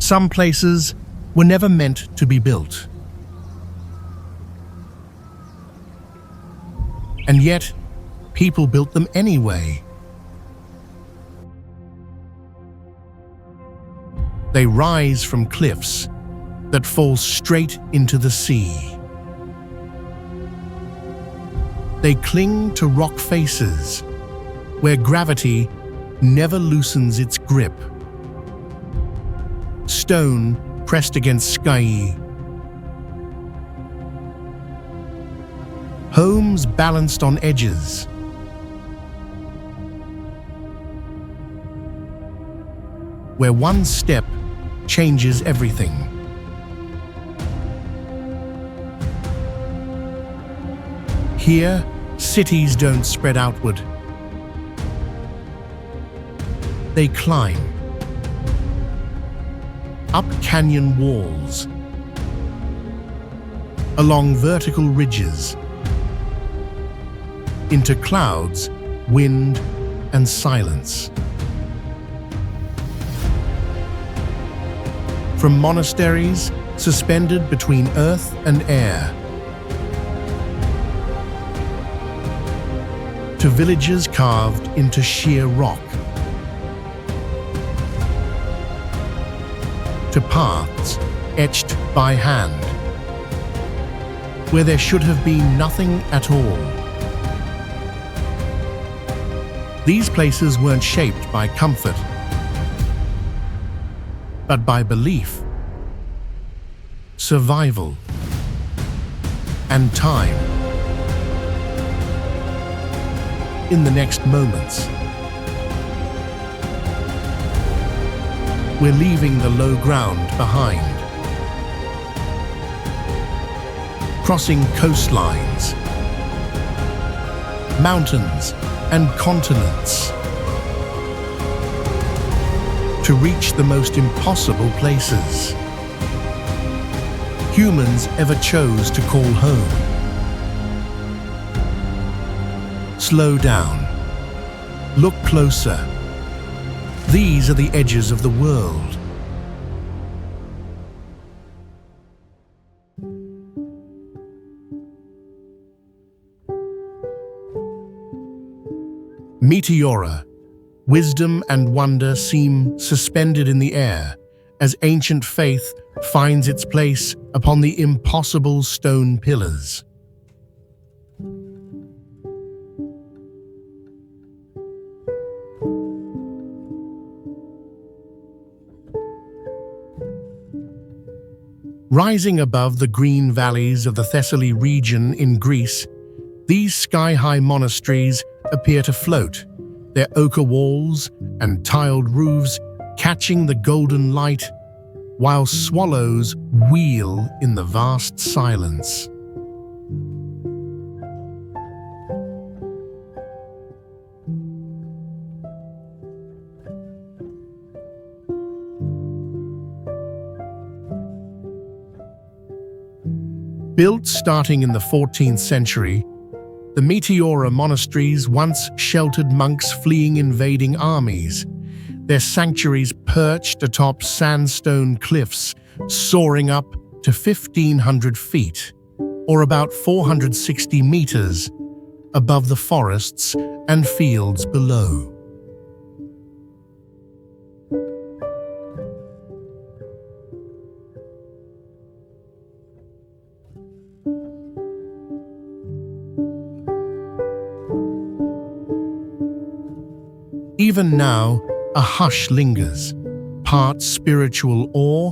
Some places were never meant to be built. And yet, people built them anyway. They rise from cliffs that fall straight into the sea. They cling to rock faces where gravity never loosens its grip. Stone pressed against sky. Homes balanced on edges. Where one step changes everything. Here, cities don't spread outward. They climb. Up canyon walls. Along vertical ridges. Into clouds, wind, and silence. From monasteries suspended between earth and air, to villages carved into sheer rock, to paths etched by hand, where there should have been nothing at all. These places weren't shaped by comfort, but by belief, survival, and time. In the next moments, we're leaving the low ground behind, crossing coastlines, mountains, and continents to reach the most impossible places humans ever chose to call home. Slow down. Look closer. These are the edges of the world. Meteora. Wisdom and wonder seem suspended in the air as ancient faith finds its place upon the impossible stone pillars. Rising above the green valleys of the Thessaly region in Greece, these sky-high monasteries appear to float, their ochre walls and tiled roofs catching the golden light, while swallows wheel in the vast silence. Built starting in the 14th century, the Meteora monasteries once sheltered monks fleeing invading armies, their sanctuaries perched atop sandstone cliffs soaring up to 1,500 feet, or about 460 meters, above the forests and fields below. Even now, a hush lingers, part spiritual awe,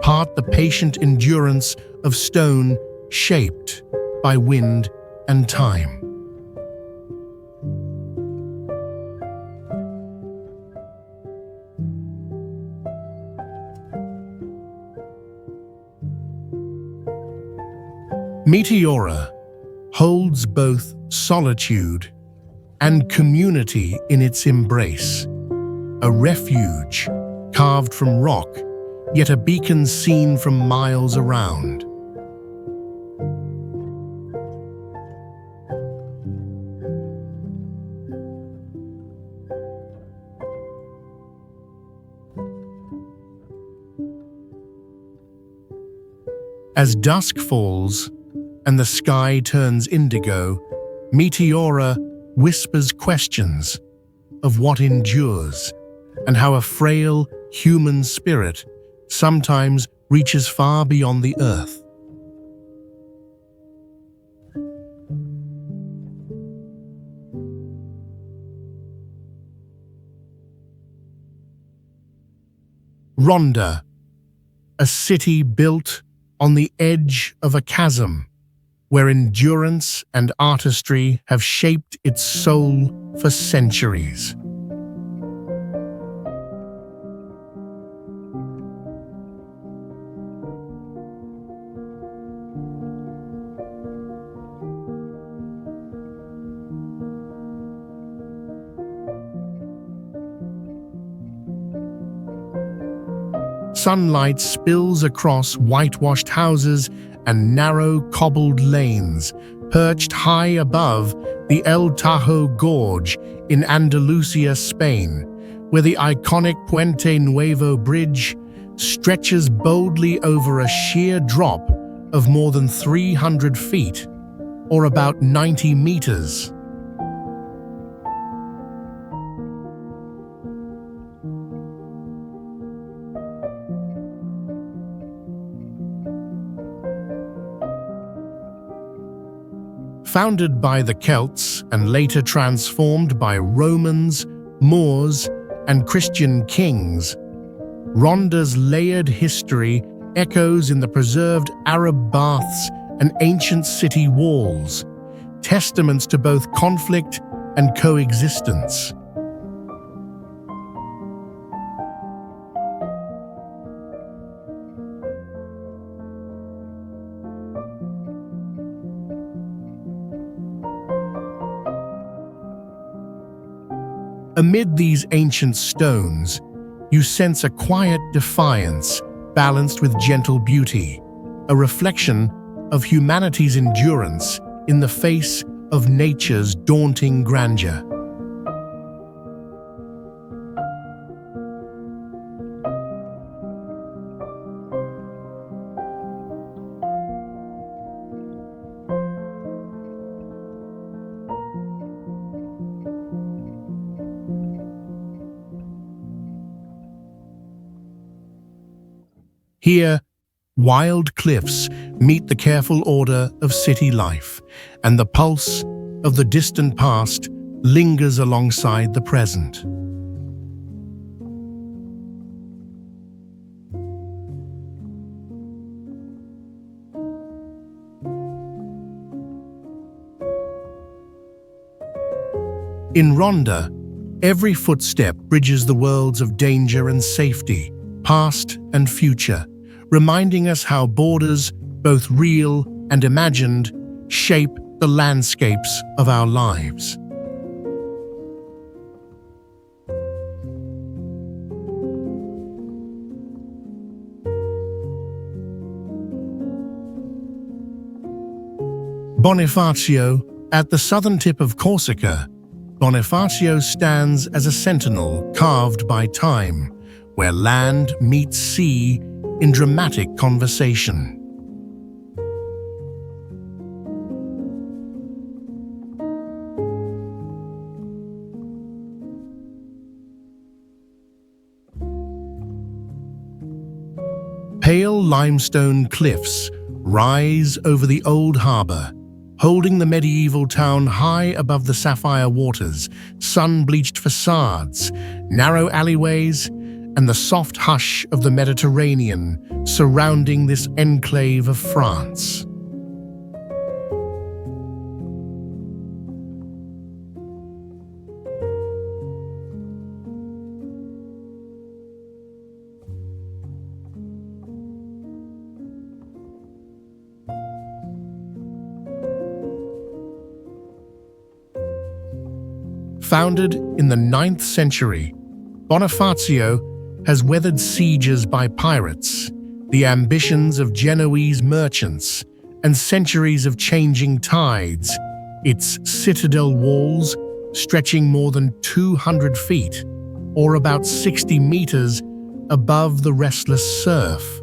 part the patient endurance of stone shaped by wind and time. Meteora holds both solitude and community in its embrace, a refuge carved from rock, yet a beacon seen from miles around. As dusk falls and the sky turns indigo, Meteora whispers questions of what endures and how a frail human spirit sometimes reaches far beyond the earth. Rhondda, a city built on the edge of a chasm, where endurance and artistry have shaped its soul for centuries. Sunlight spills across whitewashed houses and narrow cobbled lanes, perched high above the El Tajo Gorge in Andalusia, Spain, where the iconic Puente Nuevo Bridge stretches boldly over a sheer drop of more than 300 feet, or about 90 meters. Founded by the Celts and later transformed by Romans, Moors, and Christian kings, Rhondda's layered history echoes in the preserved Arab baths and ancient city walls, testaments to both conflict and coexistence. Amid these ancient stones, you sense a quiet defiance balanced with gentle beauty, a reflection of humanity's endurance in the face of nature's daunting grandeur. Here, wild cliffs meet the careful order of city life, and the pulse of the distant past lingers alongside the present. In Rhondda, every footstep bridges the worlds of danger and safety, past and future, reminding us how borders, both real and imagined, shape the landscapes of our lives. Bonifacio, at the southern tip of Corsica, Bonifacio stands as a sentinel carved by time, where land meets sea in dramatic conversation. Pale limestone cliffs rise over the old harbour, holding the medieval town high above the sapphire waters, sun-bleached facades, narrow alleyways, and the soft hush of the Mediterranean surrounding this enclave of France. Founded in the 9th century, Bonifacio has weathered sieges by pirates, the ambitions of Genoese merchants, and centuries of changing tides, its citadel walls stretching more than 200 feet, or about 60 meters above the restless surf.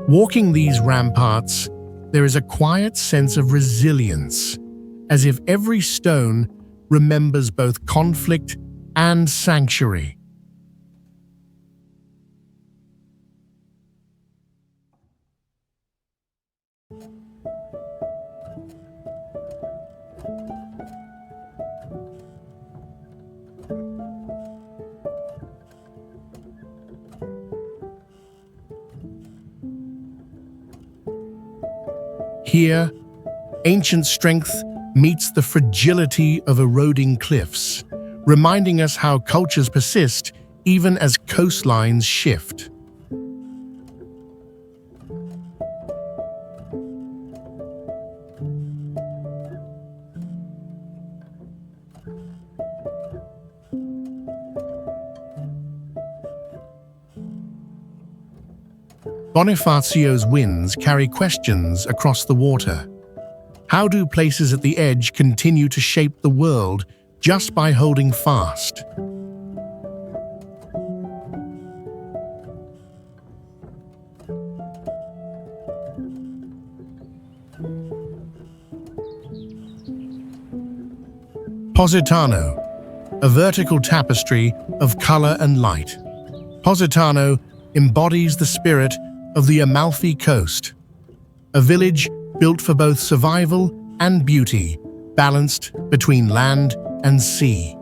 Walking these ramparts, there is a quiet sense of resilience, as if every stone remembers both conflict and sanctuary. Here, ancient strength meets the fragility of eroding cliffs, reminding us how cultures persist even as coastlines shift. Bonifacio's winds carry questions across the water. How do places at the edge continue to shape the world just by holding fast? Positano, a vertical tapestry of color and light. Positano embodies the spirit of the Amalfi Coast, a village built for both survival and beauty, balanced between land and sea.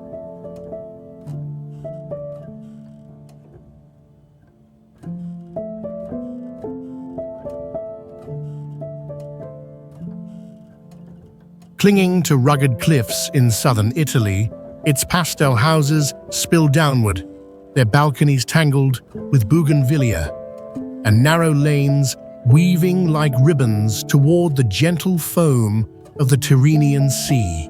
Clinging to rugged cliffs in southern Italy, its pastel houses spill downward, their balconies tangled with bougainvillea, and narrow lanes weaving like ribbons toward the gentle foam of the Tyrrhenian Sea.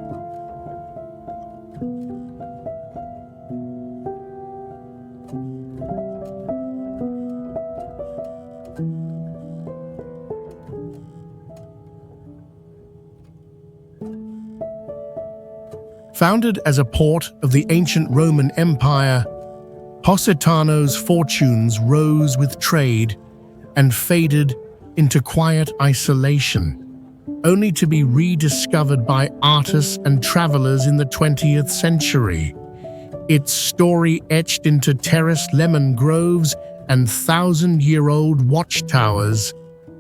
Founded as a port of the ancient Roman Empire, Positano's fortunes rose with trade and faded into quiet isolation, only to be rediscovered by artists and travelers in the 20th century. Its story etched into terraced lemon groves and thousand-year-old watchtowers,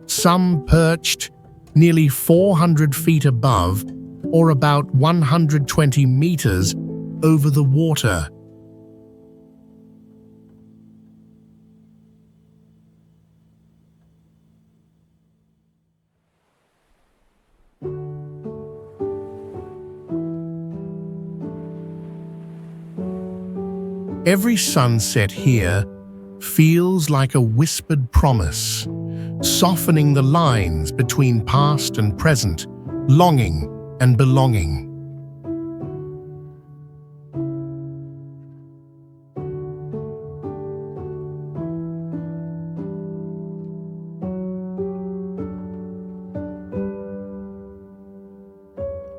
some perched nearly 400 feet above, or about 120 meters over the water. Every sunset here feels like a whispered promise, softening the lines between past and present, longing and belonging.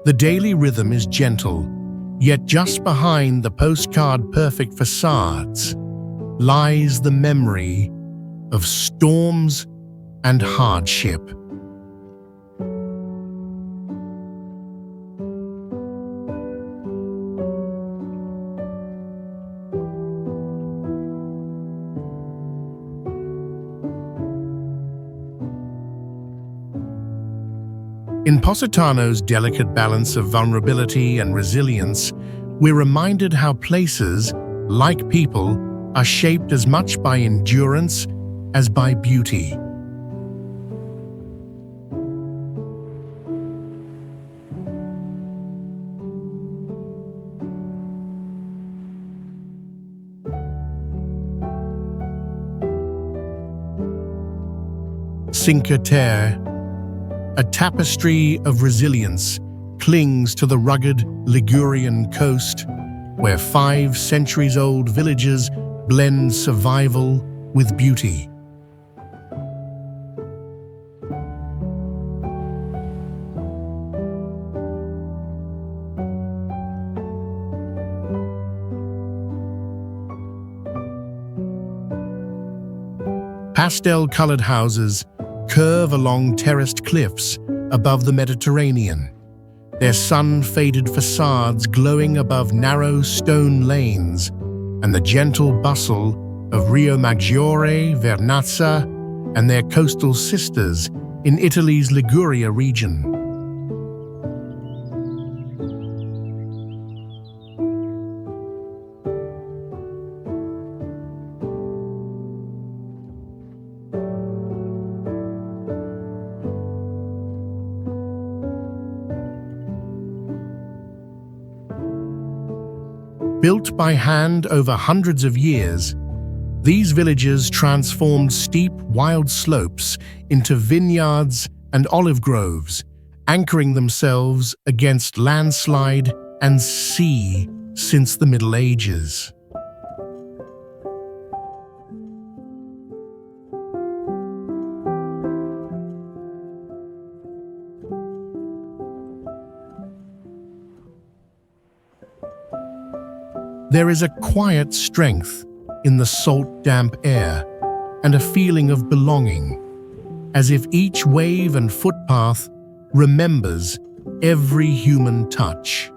The daily rhythm is gentle, yet just behind the postcard-perfect facades lies the memory of storms and hardship. In Positano's delicate balance of vulnerability and resilience, we're reminded how places, like people, are shaped as much by endurance as by beauty. Cinque Terre, a tapestry of resilience, clings to the rugged Ligurian coast, where 5 centuries-old villages blend survival with beauty. Pastel-colored houses curve along terraced cliffs above the Mediterranean, their sun-faded facades glowing above narrow stone lanes and the gentle bustle of Rio Maggiore, Vernazza, and their coastal sisters in Italy's Liguria region. Built by hand over hundreds of years, these villages transformed steep, wild slopes into vineyards and olive groves, anchoring themselves against landslide and sea since the Middle Ages. There is a quiet strength in the salt, damp air and a feeling of belonging, as if each wave and footpath remembers every human touch.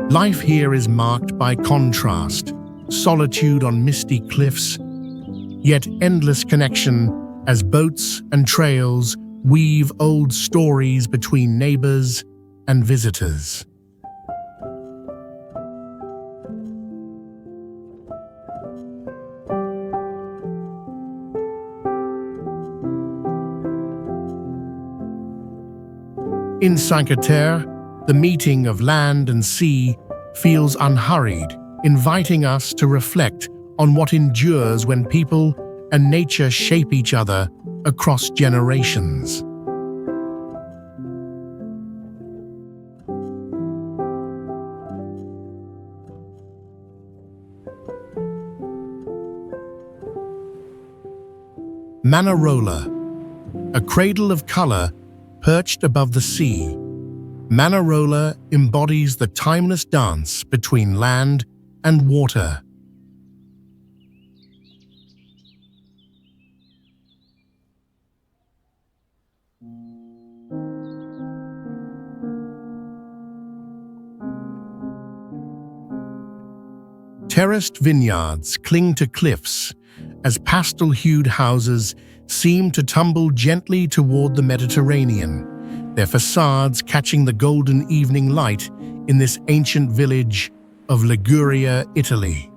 Life here is marked by contrast, solitude on misty cliffs, yet endless connection as boats and trails weave old stories between neighbors and visitors. In Cinque-Terre, the meeting of land and sea feels unhurried, inviting us to reflect on what endures when people and nature shape each other across generations. Manarola, a cradle of color perched above the sea. Manarola embodies the timeless dance between land and water. Terraced vineyards cling to cliffs as pastel-hued houses seem to tumble gently toward the Mediterranean, their facades catching the golden evening light in this ancient village of Liguria, Italy.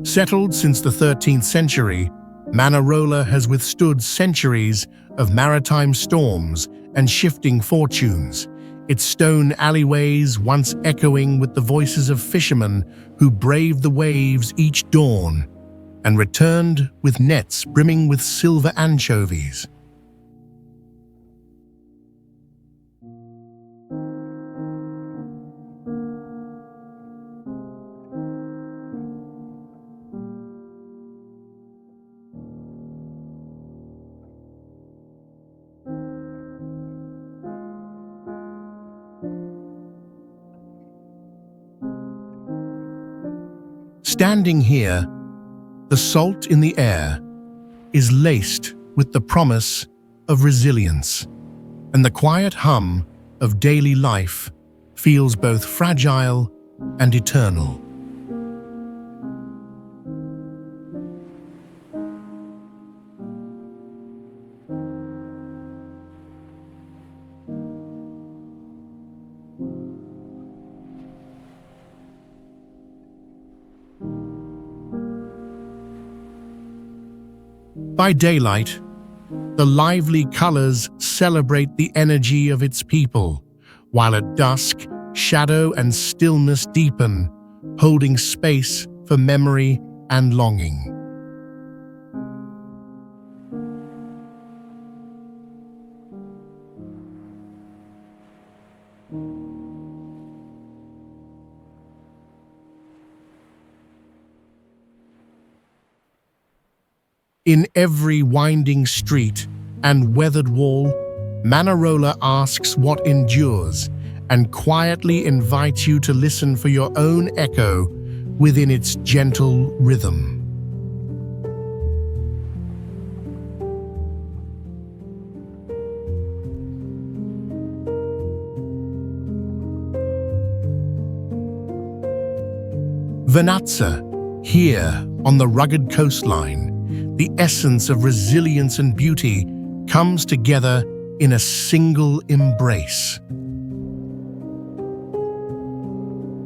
Settled since the 13th century, Manarola has withstood centuries of maritime storms and shifting fortunes, its stone alleyways once echoing with the voices of fishermen who braved the waves each dawn and returned with nets brimming with silver anchovies. Standing here, the salt in the air is laced with the promise of resilience, and the quiet hum of daily life feels both fragile and eternal. By daylight, the lively colors celebrate the energy of its people, while at dusk, shadow and stillness deepen, holding space for memory and longing. In every winding street and weathered wall, Manarola asks what endures and quietly invites you to listen for your own echo within its gentle rhythm. Vernazza, here on the rugged coastline, the essence of resilience and beauty comes together in a single embrace.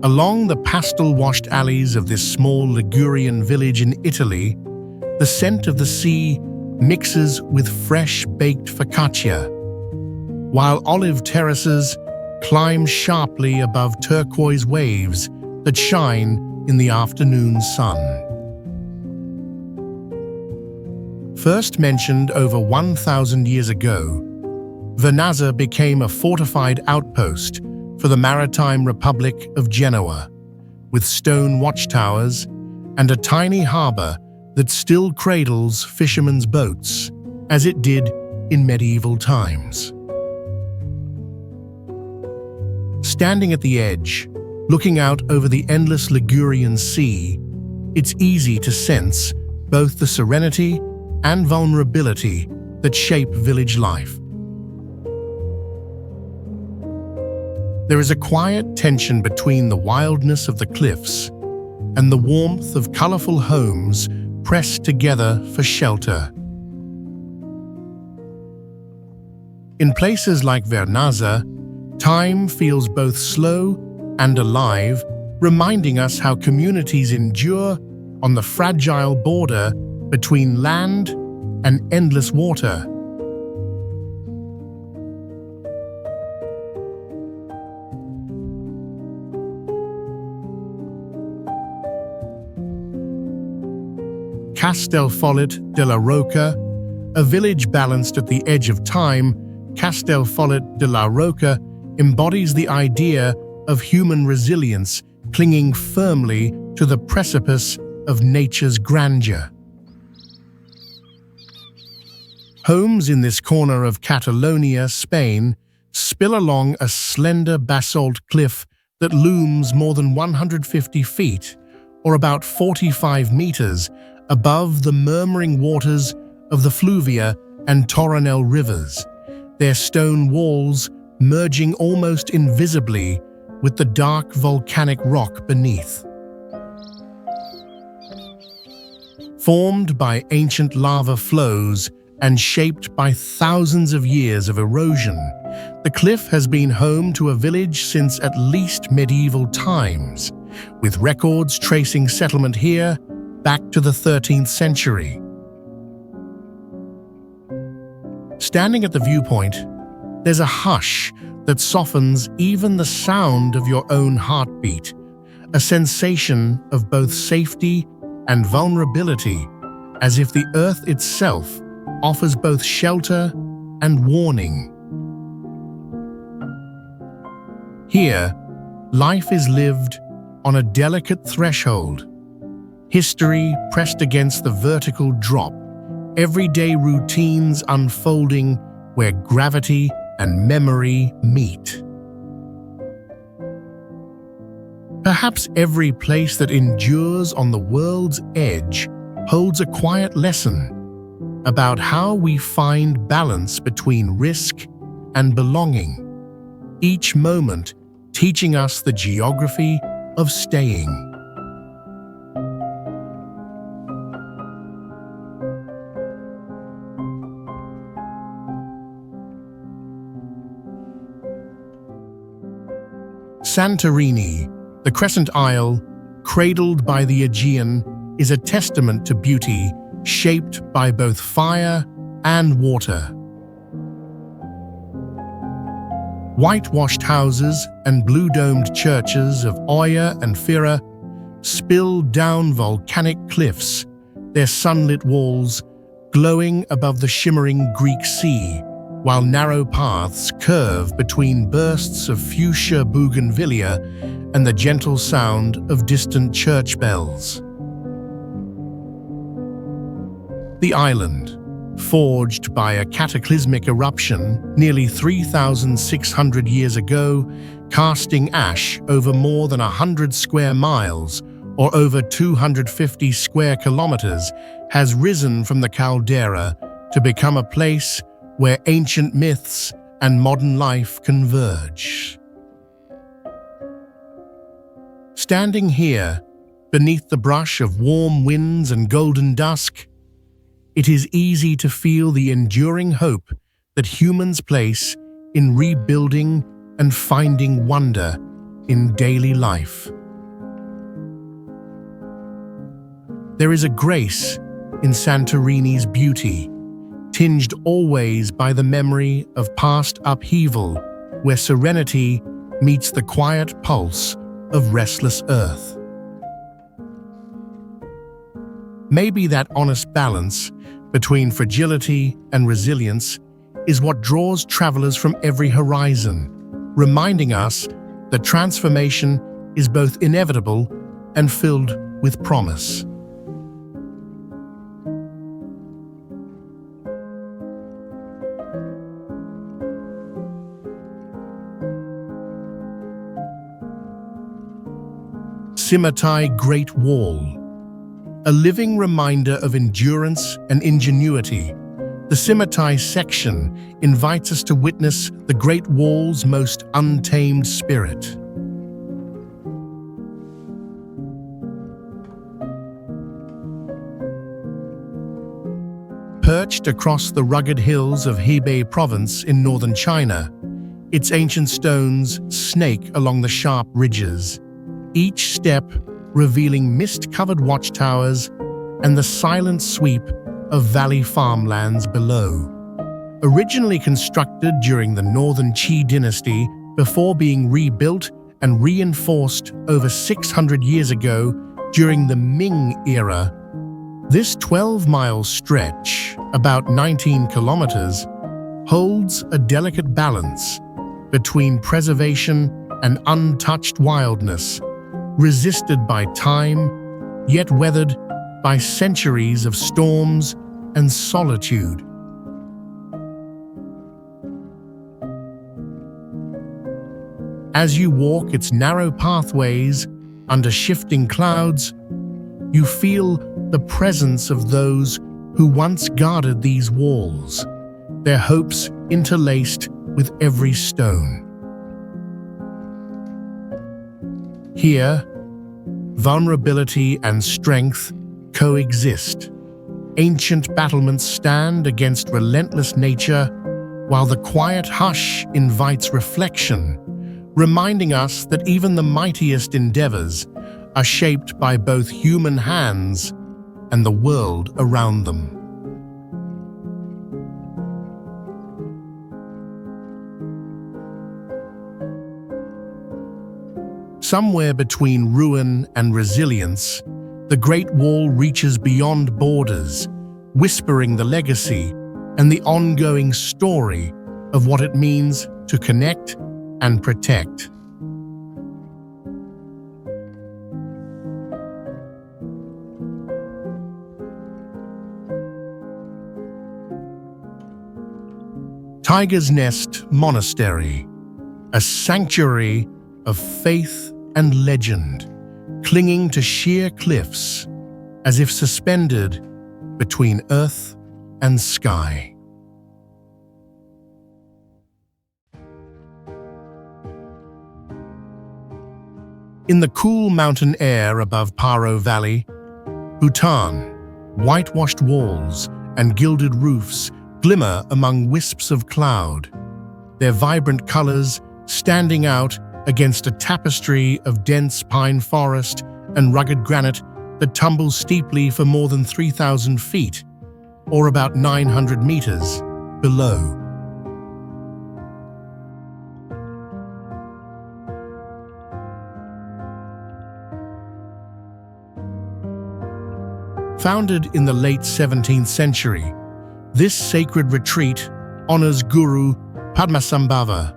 Along the pastel-washed alleys of this small Ligurian village in Italy, the scent of the sea mixes with fresh baked focaccia, while olive terraces climb sharply above turquoise waves that shine in the afternoon sun. First mentioned over 1,000 years ago, Vernazza became a fortified outpost for the maritime Republic of Genoa, with stone watchtowers and a tiny harbor that still cradles fishermen's boats, as it did in medieval times. Standing at the edge, looking out over the endless Ligurian sea, it's easy to sense both the serenity and vulnerability that shape village life. There is a quiet tension between the wildness of the cliffs and the warmth of colorful homes pressed together for shelter. In places like Vernazza, time feels both slow and alive, reminding us how communities endure on the fragile border between land and endless water. Castelfollit della Rocca, a village balanced at the edge of time, Castelfollit della Rocca embodies the idea of human resilience clinging firmly to the precipice of nature's grandeur. Homes in this corner of Catalonia, Spain, spill along a slender basalt cliff that looms more than 150 feet, or about 45 meters, above the murmuring waters of the Fluvia and Torinel rivers, their stone walls merging almost invisibly with the dark volcanic rock beneath. Formed by ancient lava flows and shaped by thousands of years of erosion, the cliff has been home to a village since at least medieval times, with records tracing settlement here back to the 13th century. Standing at the viewpoint, there's a hush that softens even the sound of your own heartbeat, a sensation of both safety and vulnerability, as if the earth itself offers both shelter and warning. Here, life is lived on a delicate threshold, history pressed against the vertical drop, everyday routines unfolding where gravity and memory meet. Perhaps every place that endures on the world's edge holds a quiet lesson about how we find balance between risk and belonging, each moment teaching us the geography of staying. Santorini, the crescent isle, cradled by the Aegean, is a testament to beauty shaped by both fire and water. Whitewashed houses and blue-domed churches of Oya and Fira spill down volcanic cliffs, their sunlit walls glowing above the shimmering Greek sea, while narrow paths curve between bursts of fuchsia bougainvillea and the gentle sound of distant church bells. The island, forged by a cataclysmic eruption nearly 3,600 years ago, casting ash over more than 100 square miles or over 250 square kilometers, has risen from the caldera to become a place where ancient myths and modern life converge. Standing here, beneath the brush of warm winds and golden dusk, it is easy to feel the enduring hope that humans place in rebuilding and finding wonder in daily life. There is a grace in Santorini's beauty, tinged always by the memory of past upheaval, where serenity meets the quiet pulse of restless earth. Maybe that honest balance between fragility and resilience is what draws travelers from every horizon, reminding us that transformation is both inevitable and filled with promise. Scimitai Great Wall, a living reminder of endurance and ingenuity. The Scimitai section invites us to witness the Great Wall's most untamed spirit. Perched across the rugged hills of Hebei province in northern China, its ancient stones snake along the sharp ridges, each step revealing mist-covered watchtowers and the silent sweep of valley farmlands below. Originally constructed during the Northern Qi dynasty before being rebuilt and reinforced over 600 years ago during the Ming era, this 12-mile stretch, about 19 kilometers, holds a delicate balance between preservation and untouched wildness, resisted by time, yet weathered by centuries of storms and solitude. As you walk its narrow pathways under shifting clouds, you feel the presence of those who once guarded these walls, their hopes interlaced with every stone. Here, vulnerability and strength coexist. Ancient battlements stand against relentless nature, while the quiet hush invites reflection, reminding us that even the mightiest endeavors are shaped by both human hands and the world around them. Somewhere between ruin and resilience, the Great Wall reaches beyond borders, whispering the legacy and the ongoing story of what it means to connect and protect. Tiger's Nest Monastery, a sanctuary of faith and legend, clinging to sheer cliffs as if suspended between earth and sky. In the cool mountain air above Paro Valley, Bhutan, whitewashed walls and gilded roofs glimmer among wisps of cloud, their vibrant colors standing out against a tapestry of dense pine forest and rugged granite that tumbles steeply for more than 3,000 feet, or about 900 meters, below. Founded in the late 17th century, this sacred retreat honors Guru Padmasambhava,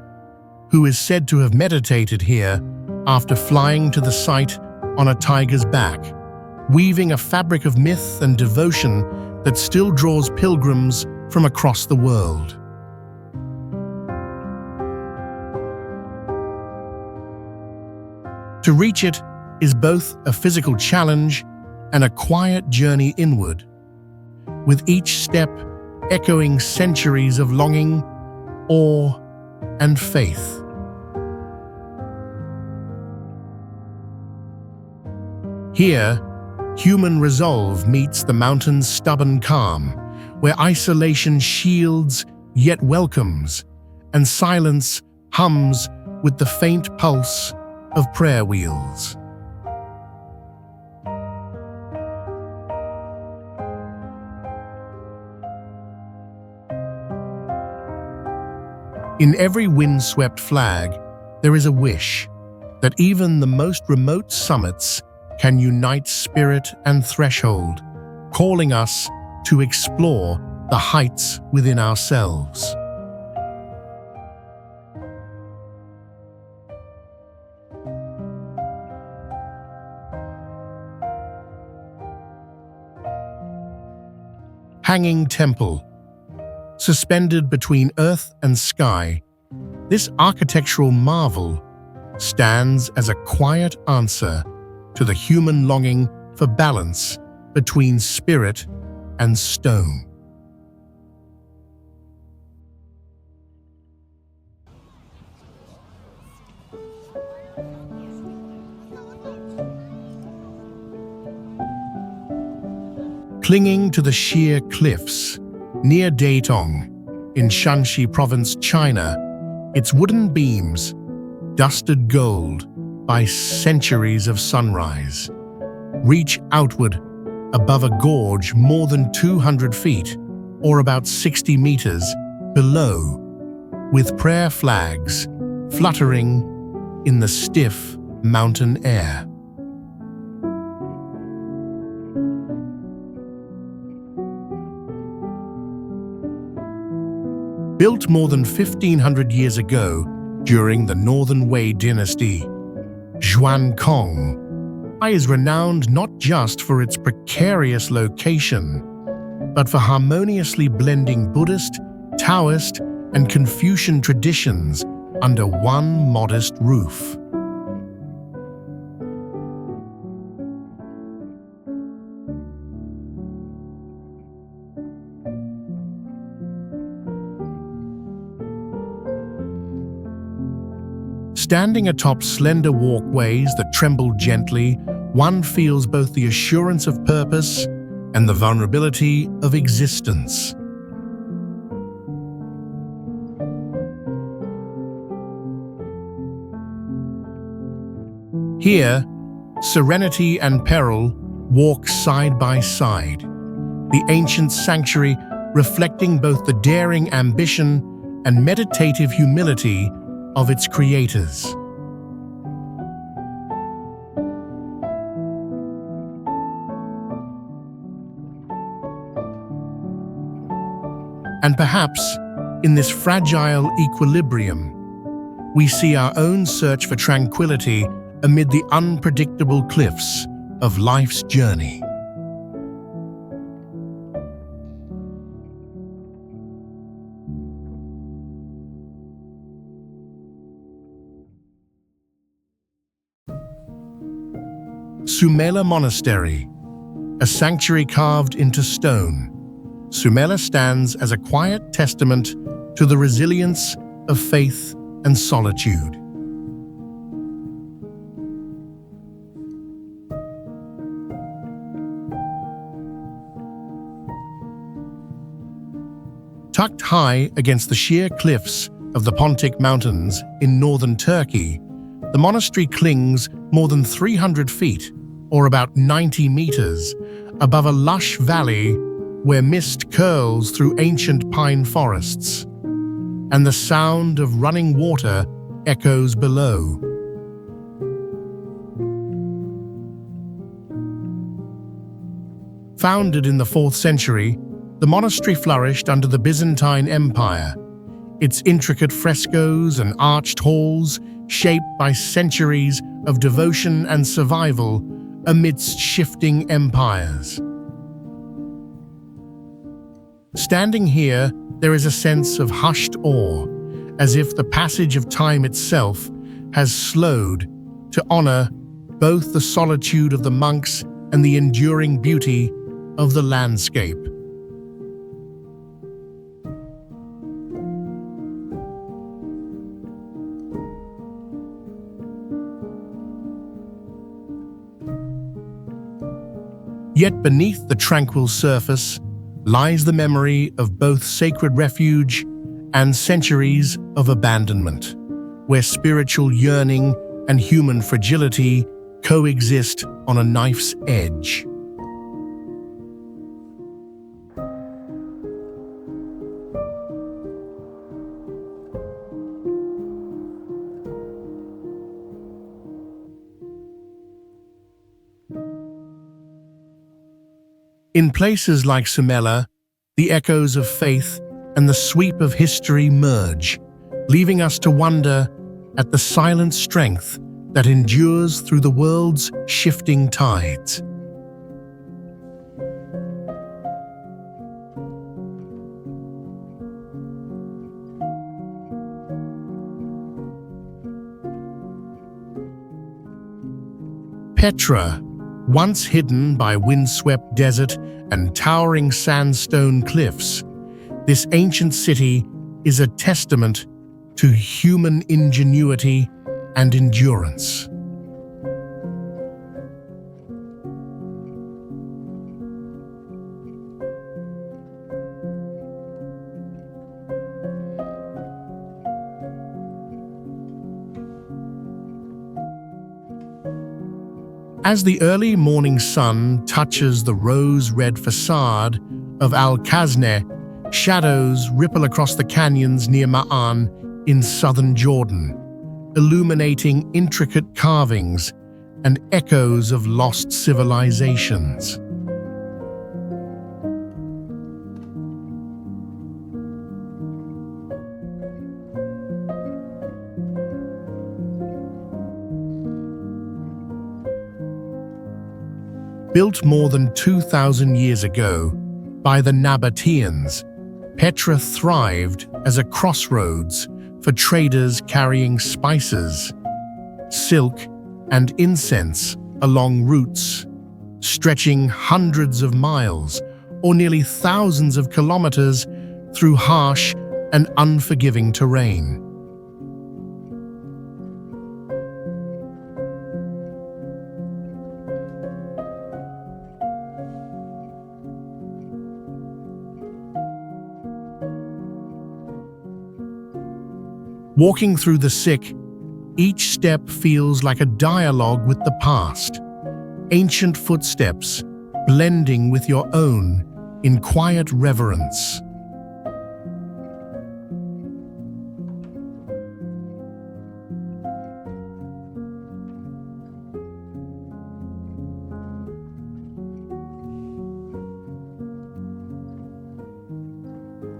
who is said to have meditated here after flying to the site on a tiger's back, weaving a fabric of myth and devotion that still draws pilgrims from across the world. To reach it is both a physical challenge and a quiet journey inward, with each step echoing centuries of longing, awe, and faith. Here, human resolve meets the mountain's stubborn calm, where isolation shields yet welcomes, and silence hums with the faint pulse of prayer wheels. In every wind-swept flag, there is a wish that even the most remote summits can unite spirit and threshold, calling us to explore the heights within ourselves. Hanging Temple. Suspended between earth and sky, this architectural marvel stands as a quiet answer to the human longing for balance between spirit and stone. Clinging to the sheer cliffs near Datong, in Shanxi Province, China, its wooden beams, dusted gold by centuries of sunrise, reach outward above a gorge more than 200 feet, or about 60 meters, below, with prayer flags fluttering in the stiff mountain air. Built more than 1,500 years ago during the Northern Wei dynasty, Zhuangkong is renowned not just for its precarious location, but for harmoniously blending Buddhist, Taoist, and Confucian traditions under one modest roof. Standing atop slender walkways that tremble gently, one feels both the assurance of purpose and the vulnerability of existence. Here, serenity and peril walk side by side, the ancient sanctuary reflecting both the daring ambition and meditative humility of its creators. And perhaps, in this fragile equilibrium, we see our own search for tranquility amid the unpredictable cliffs of life's journey. Sumela Monastery, a sanctuary carved into stone. Sumela stands as a quiet testament to the resilience of faith and solitude. Tucked high against the sheer cliffs of the Pontic Mountains in northern Turkey, the monastery clings more than 300 feet, or about 90 meters, above a lush valley where mist curls through ancient pine forests, and the sound of running water echoes below. Founded in the 4th century, the monastery flourished under the Byzantine Empire. Its intricate frescoes and arched halls, shaped by centuries of devotion and survival amidst shifting empires. Standing here, there is a sense of hushed awe, as if the passage of time itself has slowed to honor both the solitude of the monks and the enduring beauty of the landscape. Yet beneath the tranquil surface lies the memory of both sacred refuge and centuries of abandonment, where spiritual yearning and human fragility coexist on a knife's edge. In places like Sumela, the echoes of faith and the sweep of history merge, leaving us to wonder at the silent strength that endures through the world's shifting tides. Petra, once hidden by windswept desert and towering sandstone cliffs, this ancient city is a testament to human ingenuity and endurance. As the early morning sun touches the rose-red facade of Al-Khazneh, shadows ripple across the canyons near Ma'an in southern Jordan, illuminating intricate carvings and echoes of lost civilizations. Built more than 2,000 years ago by the Nabateans, Petra thrived as a crossroads for traders carrying spices, silk, and incense along routes stretching hundreds of miles or nearly thousands of kilometers through harsh and unforgiving terrain. Walking through the sick, each step feels like a dialogue with the past, ancient footsteps blending with your own in quiet reverence.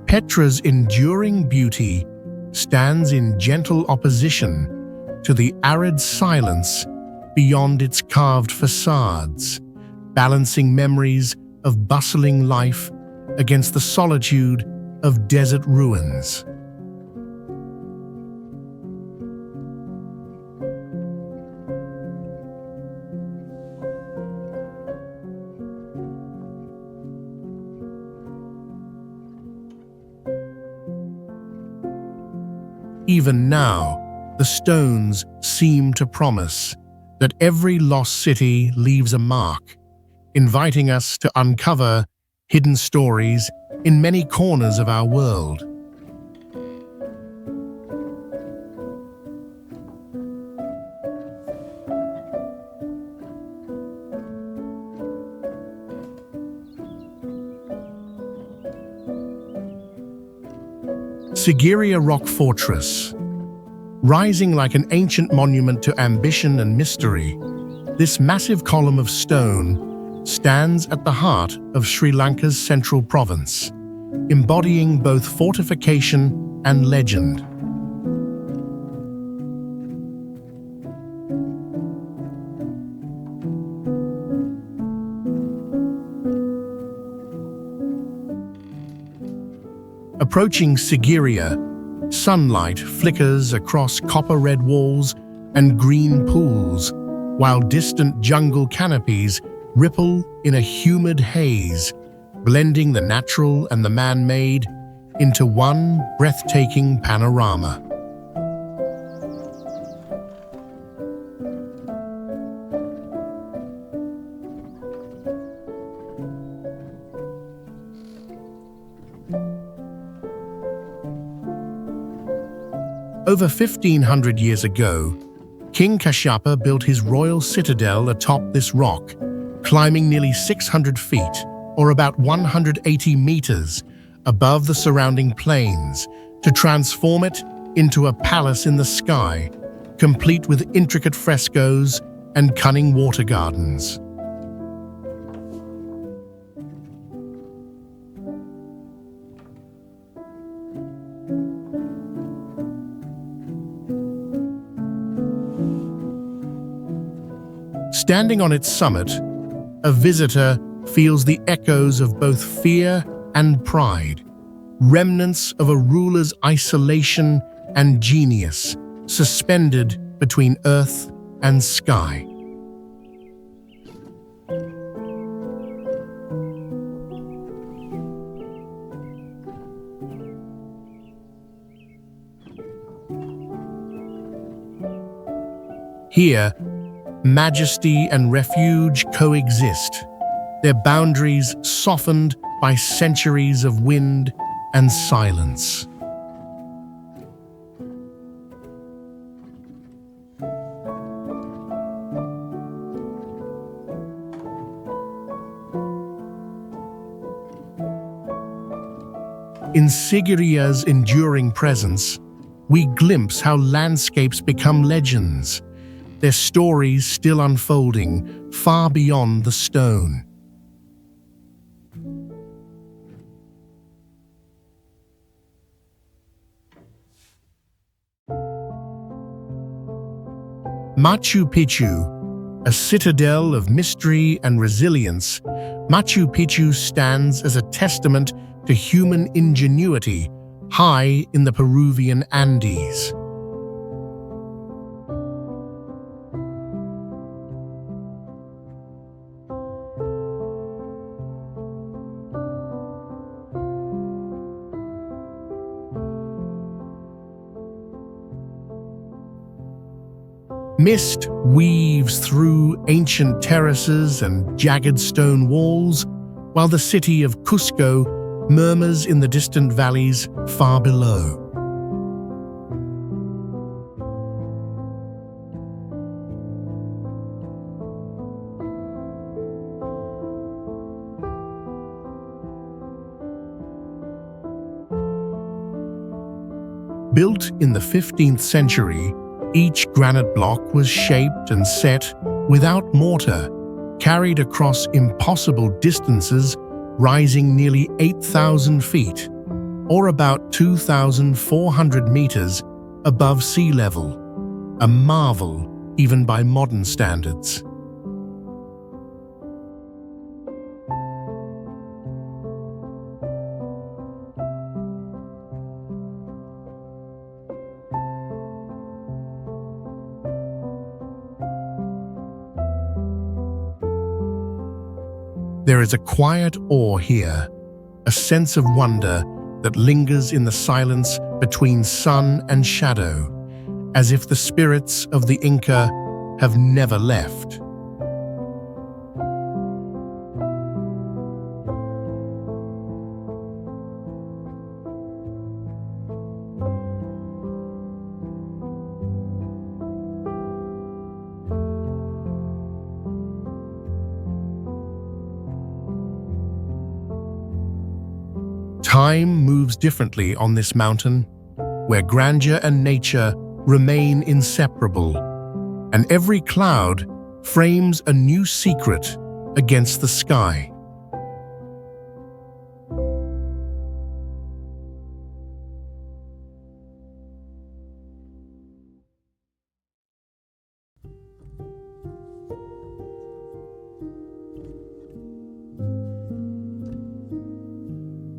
Petra's enduring beauty stands in gentle opposition to the arid silence beyond its carved facades, balancing memories of bustling life against the solitude of desert ruins. Even now, the stones seem to promise that every lost city leaves a mark, inviting us to uncover hidden stories in many corners of our world. Sigiriya Rock Fortress. Rising like an ancient monument to ambition and mystery, this massive column of stone stands at the heart of Sri Lanka's central province, embodying both fortification and legend. Approaching Sigiriya, sunlight flickers across copper-red walls and green pools, while distant jungle canopies ripple in a humid haze, blending the natural and the man-made into one breathtaking panorama. Over 1,500 years ago, King Kashyapa built his royal citadel atop this rock, climbing nearly 600 feet, or about 180 meters, above the surrounding plains, to transform it into a palace in the sky, complete with intricate frescoes and cunning water gardens. Standing on its summit, a visitor feels the echoes of both fear and pride, remnants of a ruler's isolation and genius, suspended between earth and sky. Here, majesty and refuge coexist, their boundaries softened by centuries of wind and silence. In Sigiriya's enduring presence, we glimpse how landscapes become legends, their stories still unfolding far beyond the stone. Machu Picchu, a citadel of mystery and resilience, Machu Picchu stands as a testament to human ingenuity high in the Peruvian Andes. Mist weaves through ancient terraces and jagged stone walls, while the city of Cusco murmurs in the distant valleys far below. Built in the 15th century, each granite block was shaped and set without mortar, carried across impossible distances, rising nearly 8,000 feet, or about 2,400 meters above sea level, a marvel even by modern standards. There is a quiet awe here, a sense of wonder that lingers in the silence between sun and shadow, as if the spirits of the Inca have never left. Time moves differently on this mountain, where grandeur and nature remain inseparable, and every cloud frames a new secret, against the sky.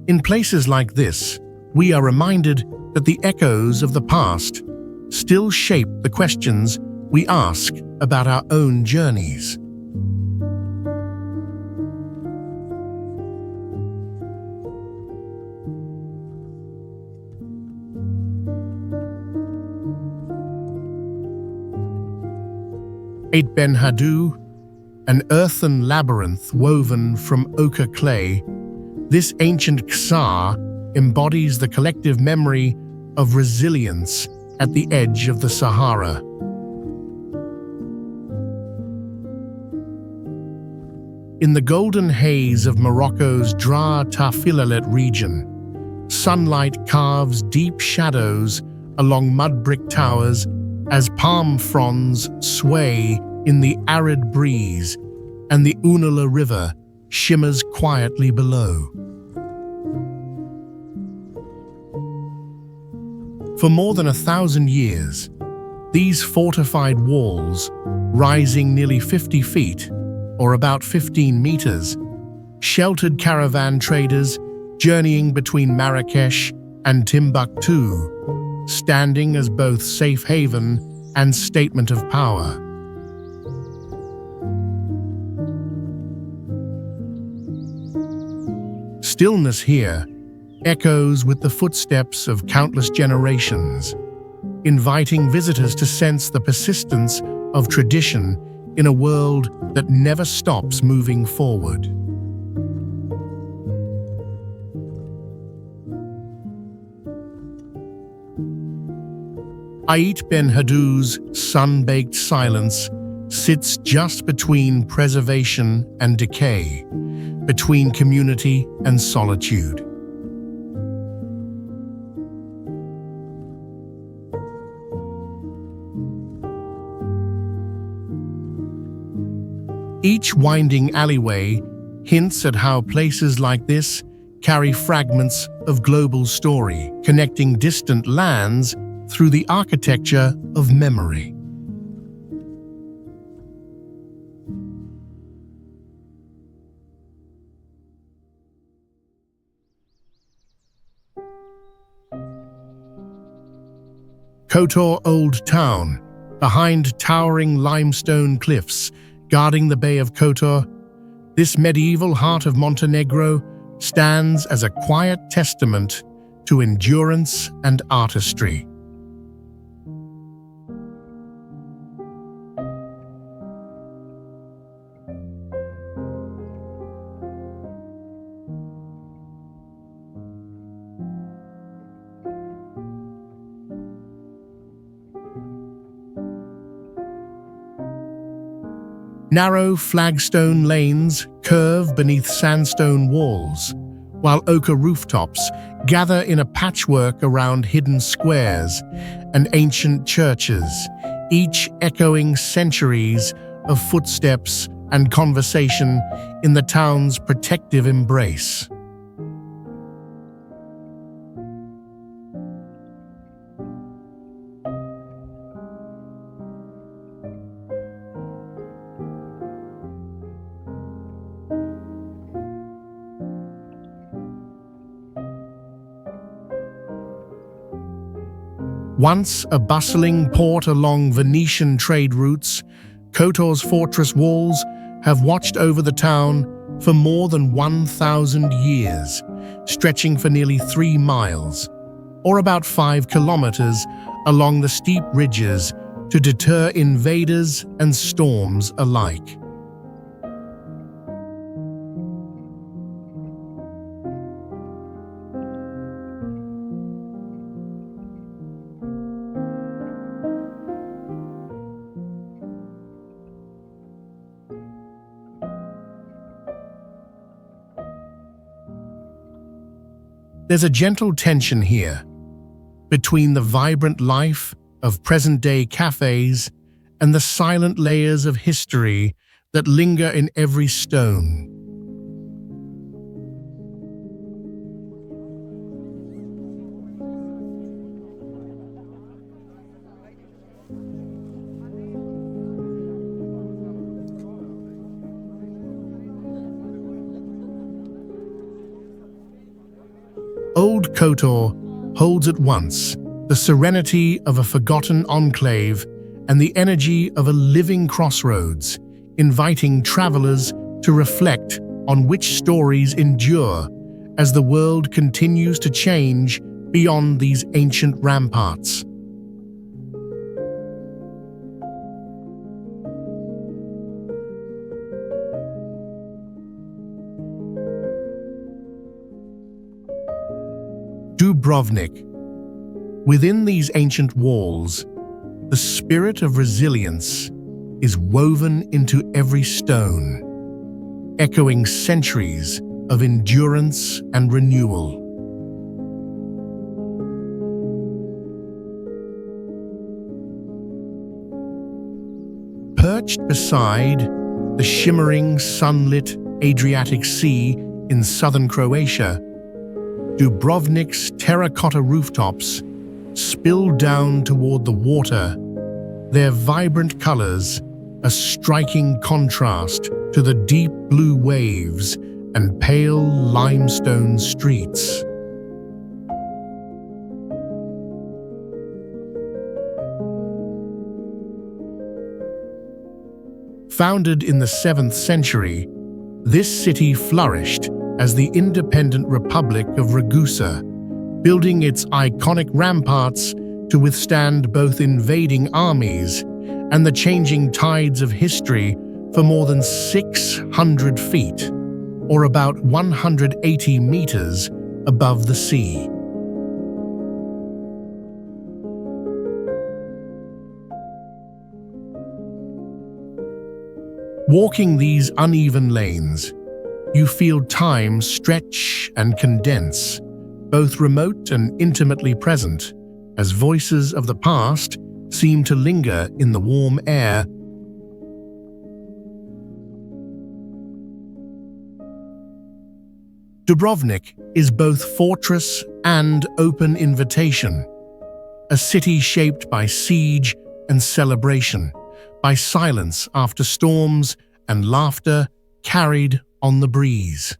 In places like this, we are reminded that the echoes of the past still shape the questions we ask about our own journeys. Etched Hadu, an earthen labyrinth woven from ochre clay, this ancient ksar embodies the collective memory of resilience at the edge of the Sahara. In the golden haze of Morocco's Dra Tafilalet region, sunlight carves deep shadows along mud brick towers as palm fronds sway in the arid breeze and the Unala River shimmers quietly below. For more than 1,000 years, these fortified walls, rising nearly 50 feet, or about 15 meters, sheltered caravan traders journeying between Marrakesh and Timbuktu, standing as both safe haven and statement of power. Stillness here echoes with the footsteps of countless generations, inviting visitors to sense the persistence of tradition in a world that never stops moving forward. Etched Hadu's sun-baked silence sits just between preservation and decay, between community and solitude. Each winding alleyway hints at how places like this carry fragments of global story, connecting distant lands through the architecture of memory. Kotor Old Town, behind towering limestone cliffs, guarding the Bay of Kotor, this medieval heart of Montenegro stands as a quiet testament to endurance and artistry. Narrow flagstone lanes curve beneath sandstone walls, while ochre rooftops gather in a patchwork around hidden squares and ancient churches, each echoing centuries of footsteps and conversation in the town's protective embrace. Once a bustling port along Venetian trade routes, Kotor's fortress walls have watched over the town for more than 1,000 years, stretching for nearly 3 miles, or about 5 kilometers along the steep ridges to deter invaders and storms alike. There's a gentle tension here between the vibrant life of present-day cafes and the silent layers of history that linger in every stone. Old Kotor holds at once the serenity of a forgotten enclave and the energy of a living crossroads, inviting travelers to reflect on which stories endure as the world continues to change beyond these ancient ramparts. Dubrovnik. Within these ancient walls, the spirit of resilience is woven into every stone, echoing centuries of endurance and renewal. Perched beside the shimmering, sunlit Adriatic Sea in southern Croatia, Dubrovnik's terracotta rooftops spill down toward the water, their vibrant colors a striking contrast to the deep blue waves and pale limestone streets. Founded in the 7th century, this city flourished as the independent Republic of Ragusa, building its iconic ramparts to withstand both invading armies and the changing tides of history for more than 600 feet, or about 180 meters above the sea. Walking these uneven lanes, you feel time stretch and condense, both remote and intimately present, as voices of the past seem to linger in the warm air. Dubrovnik is both fortress and open invitation, a city shaped by siege and celebration, by silence after storms and laughter carried on the breeze.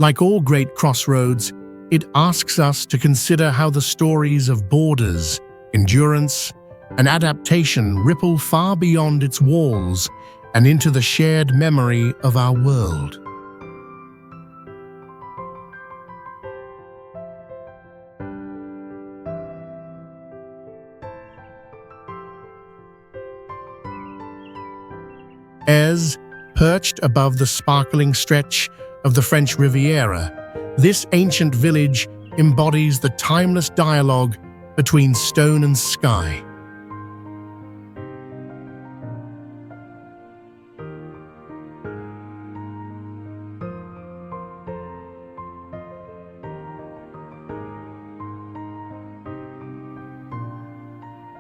Like all great crossroads, it asks us to consider how the stories of borders, endurance, and adaptation ripple far beyond its walls and into the shared memory of our world. As, perched above the sparkling stretch of the French Riviera, this ancient village embodies the timeless dialogue between stone and sky.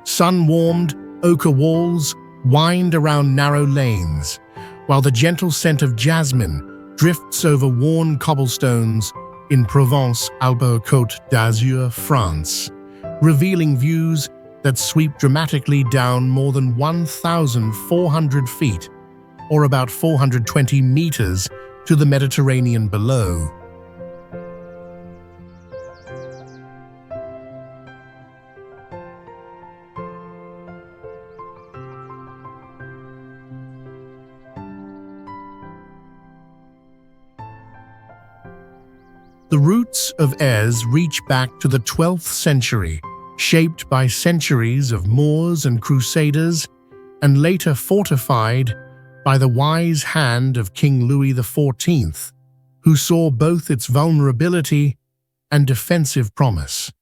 Sun-warmed ochre walls wind around narrow lanes, while the gentle scent of jasmine drifts over worn cobblestones in Provence-Alpes-Côte d'Azur, France, revealing views that sweep dramatically down more than 1,400 feet, or about 420 meters, to the Mediterranean below. The roots of Ez reach back to the 12th century, shaped by centuries of Moors and Crusaders, and later fortified by the wise hand of King Louis XIV, who saw both its vulnerability and defensive promise.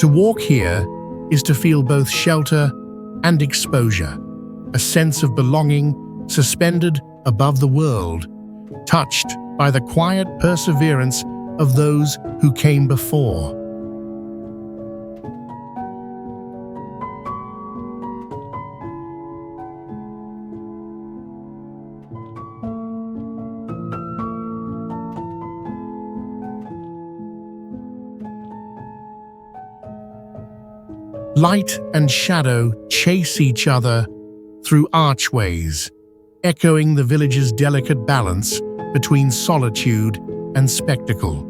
To walk here is to feel both shelter and exposure, a sense of belonging suspended above the world, touched by the quiet perseverance of those who came before. Light and shadow chase each other through archways, echoing the village's delicate balance between solitude and spectacle.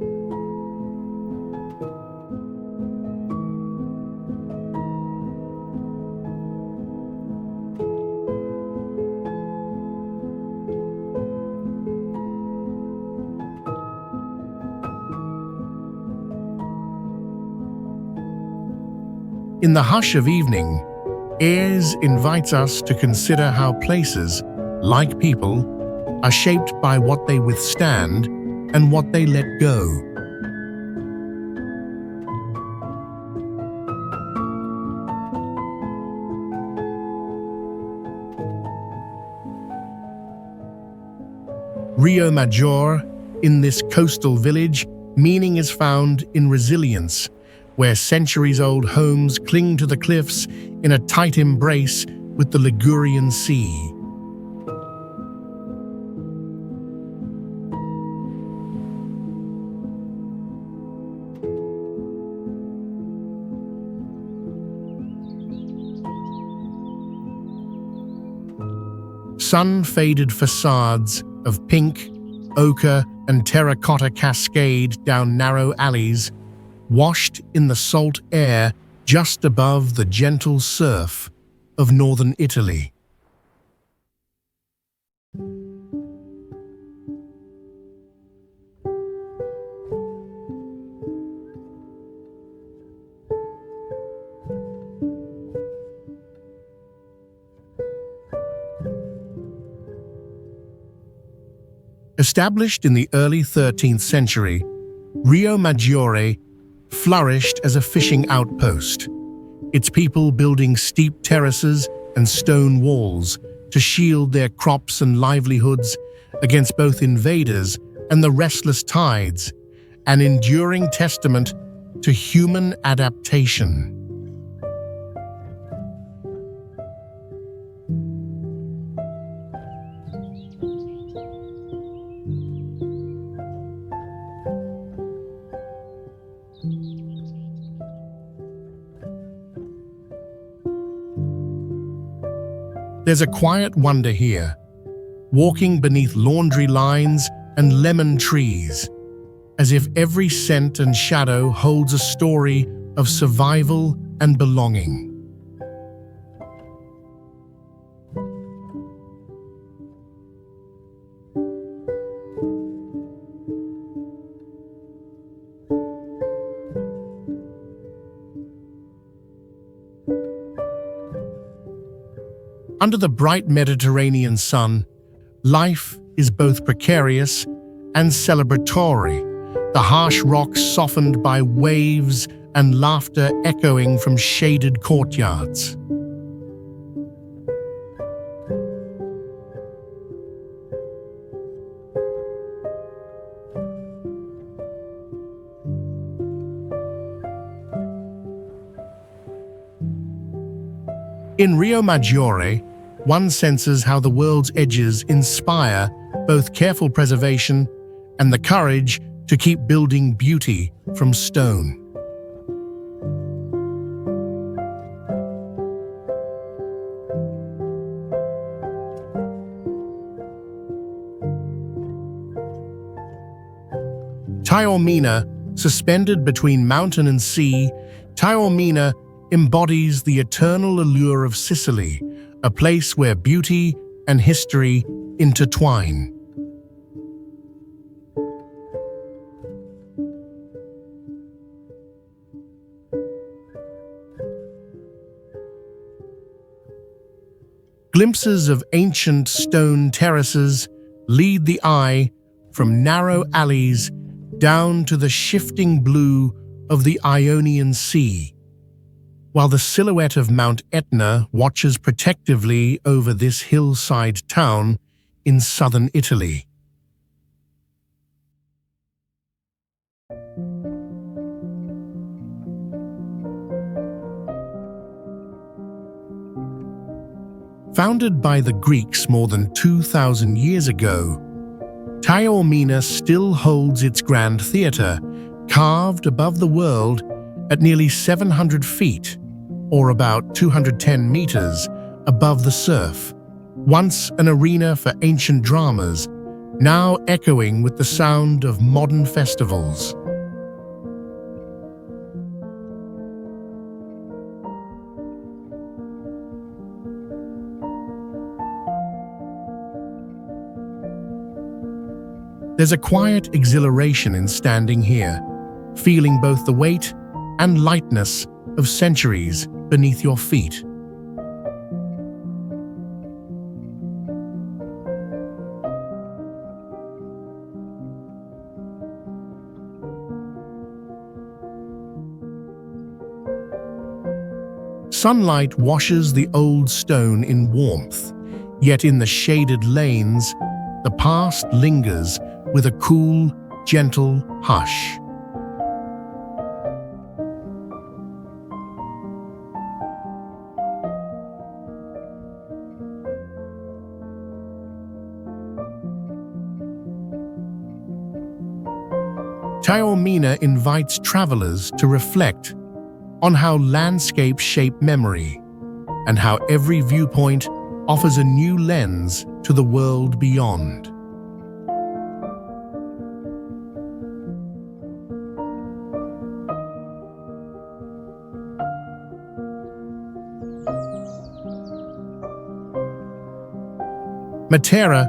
In the hush of evening, Ayres invites us to consider how places, like people, are shaped by what they withstand and what they let go. Rio Maggiore, in this coastal village, meaning is found in resilience, where centuries-old homes cling to the cliffs in a tight embrace with the Ligurian Sea. Sun-faded facades of pink, ochre, and terracotta cascade down narrow alleys, washed in the salt air just above the gentle surf of northern Italy. Established in the early 13th century, Rio Maggiore flourished as a fishing outpost, its people building steep terraces and stone walls to shield their crops and livelihoods against both invaders and the restless tides, an enduring testament to human adaptation. There's a quiet wonder here, walking beneath laundry lines and lemon trees, as if every scent and shadow holds a story of survival and belonging. Under the bright Mediterranean sun, life is both precarious and celebratory, the harsh rocks softened by waves and laughter echoing from shaded courtyards. In Rio Maggiore, one senses how the world's edges inspire both careful preservation and the courage to keep building beauty from stone. Taormina, suspended between mountain and sea, Taormina embodies the eternal allure of Sicily, a place where beauty and history intertwine. Glimpses of ancient stone terraces lead the eye from narrow alleys down to the shifting blue of the Ionian Sea, while the silhouette of Mount Etna watches protectively over this hillside town in southern Italy. Founded by the Greeks more than 2,000 years ago, Taormina still holds its grand theatre, carved above the world at nearly 700 feet, or about 210 meters, above the surf. Once an arena for ancient dramas, now echoing with the sound of modern festivals. There's a quiet exhilaration in standing here, feeling both the weight and lightness of centuries beneath your feet. Sunlight washes the old stone in warmth, yet in the shaded lanes, the past lingers with a cool, gentle hush. Taormina invites travelers to reflect on how landscapes shape memory and how every viewpoint offers a new lens to the world beyond. Matera,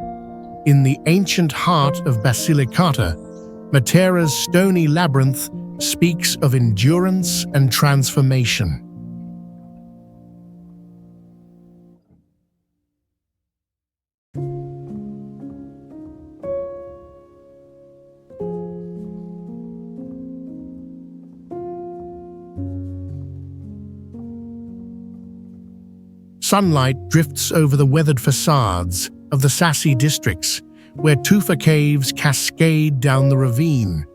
in the ancient heart of Basilicata, Matera's stony labyrinth speaks of endurance and transformation. Sunlight drifts over the weathered facades of the Sassi districts, where tufa caves cascade down the ravine,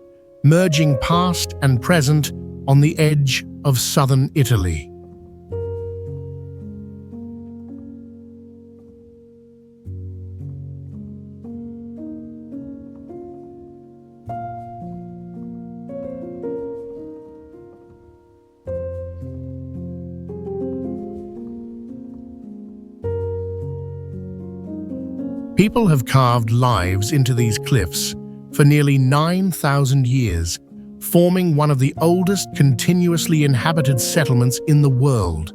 merging past and present on the edge of southern Italy. People have carved lives into these cliffs for nearly 9,000 years, forming one of the oldest continuously inhabited settlements in the world.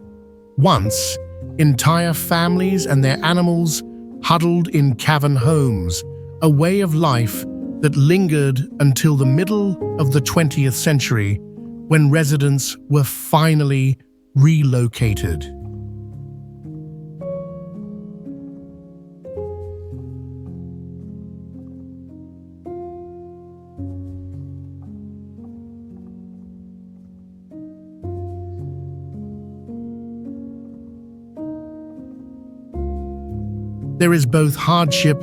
Once, entire families and their animals huddled in cavern homes, a way of life that lingered until the middle of the 20th century, when residents were finally relocated. There is both hardship